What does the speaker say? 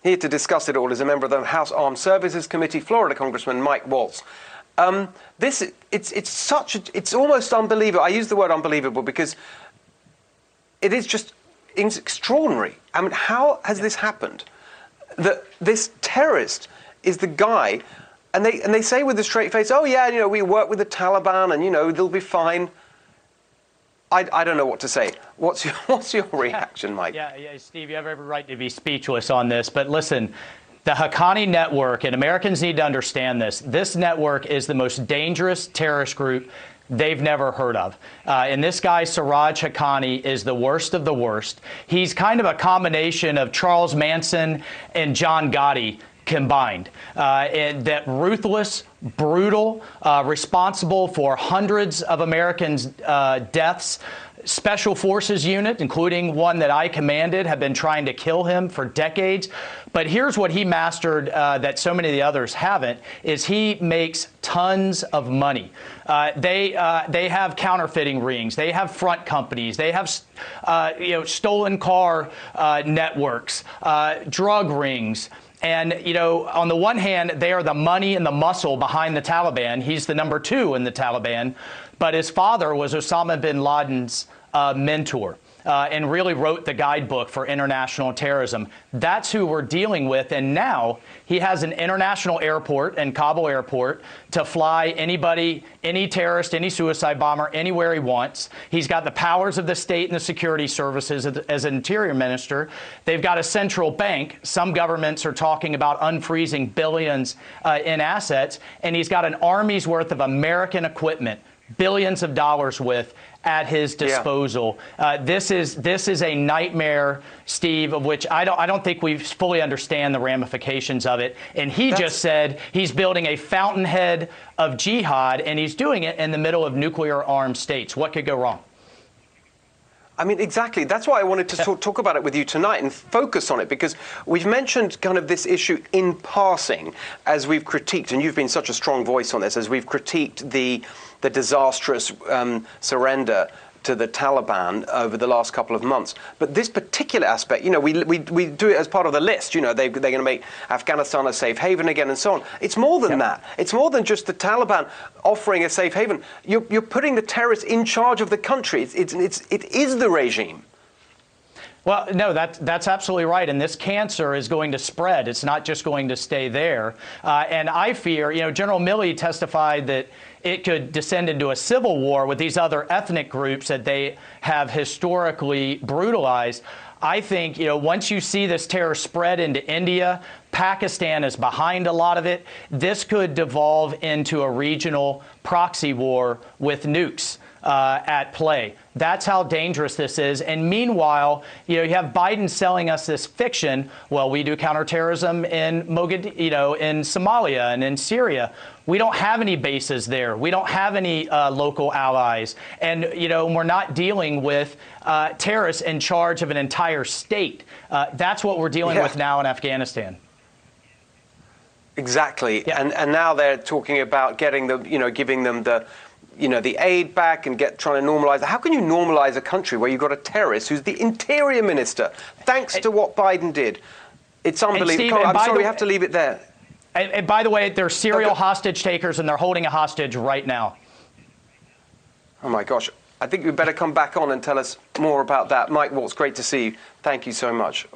Here to discuss it all is a member of the House Armed Services Committee, Florida Congressman Mike Waltz. It's almost unbelievable. I use the word unbelievable because it is just extraordinary. I mean, how has this happened? That this terrorist is the guy, and they say with a straight face, "Oh yeah, you know, we work with the Taliban, and you know they'll be fine." I don't know what to say. What's your reaction, Mike? Yeah, Steve, you have every right to be speechless on this. But listen, the Haqqani Network, and Americans need to understand this, this network is the most dangerous terrorist group they've never heard of. And this guy, Siraj Haqqani, is the worst of the worst. He's kind of a combination of Charles Manson and John Gotti combined. And that ruthless, brutal, responsible for hundreds of Americans' deaths. Special Forces unit, including one that I commanded, have been trying to kill him for decades. But here's what he mastered that so many of the others haven't, is he makes tons of money. They have counterfeiting rings. They have front companies. They have stolen car networks, drug rings. And, you know, on the one hand, they are the money and the muscle behind the Taliban. He's the number 2 in the Taliban. But his father was Osama bin Laden's mentor and really wrote the guidebook for international terrorism. That's who we're dealing with. And now he has an international airport in Kabul airport to fly anybody, any terrorist, any suicide bomber, anywhere he wants. He's got the powers of the state and the security services as an interior minister. They've got a central bank. Some governments are talking about unfreezing billions in assets. And he's got an army's worth of American equipment, billions of dollars with, at his disposal. Yeah. This is a nightmare, Steve, of which I don't think we fully understand the ramifications of it. And he just said he's building a fountainhead of jihad, and he's doing it in the middle of nuclear-armed states. What could go wrong? I mean, exactly. That's why I wanted to talk about it with you tonight and focus on it, because we've mentioned kind of this issue in passing as we've critiqued, and you've been such a strong voice on this, as we've critiqued the disastrous surrender to the Taliban over the last couple of months. But this particular aspect, you know, we do it as part of the list. You know, they're going to make Afghanistan a safe haven again and so on. It's more than that. It's more than just the Taliban offering a safe haven. You're putting the terrorists in charge of the country. It is the regime. Well, no, that's absolutely right. And this cancer is going to spread. It's not just going to stay there. And I fear, you know, General Milley testified that it could descend into a civil war with these other ethnic groups that they have historically brutalized. I think, you know, once you see this terror spread into India, Pakistan is behind a lot of it. This could devolve into a regional proxy war with nukes at play. That's how dangerous this is. And meanwhile, you know, you have Biden selling us this fiction. Well, we do counterterrorism in in Somalia and in Syria. We don't have any bases there. We don't have any local allies. And, you know, we're not dealing with terrorists in charge of an entire state. That's what we're dealing with now in Afghanistan. Exactly. Yeah. And now they're talking about getting the, you know, giving them the, you know, the aid back and trying to normalize. How can you normalize a country where you've got a terrorist who's the interior minister, thanks to what Biden did? It's unbelievable. Steve, I'm sorry, we have to leave it there. And by the way, they're serial hostage takers, and they're holding a hostage right now. Oh, my gosh. I think we better come back on and tell us more about that. Mike Waltz, great to see you. Thank you so much.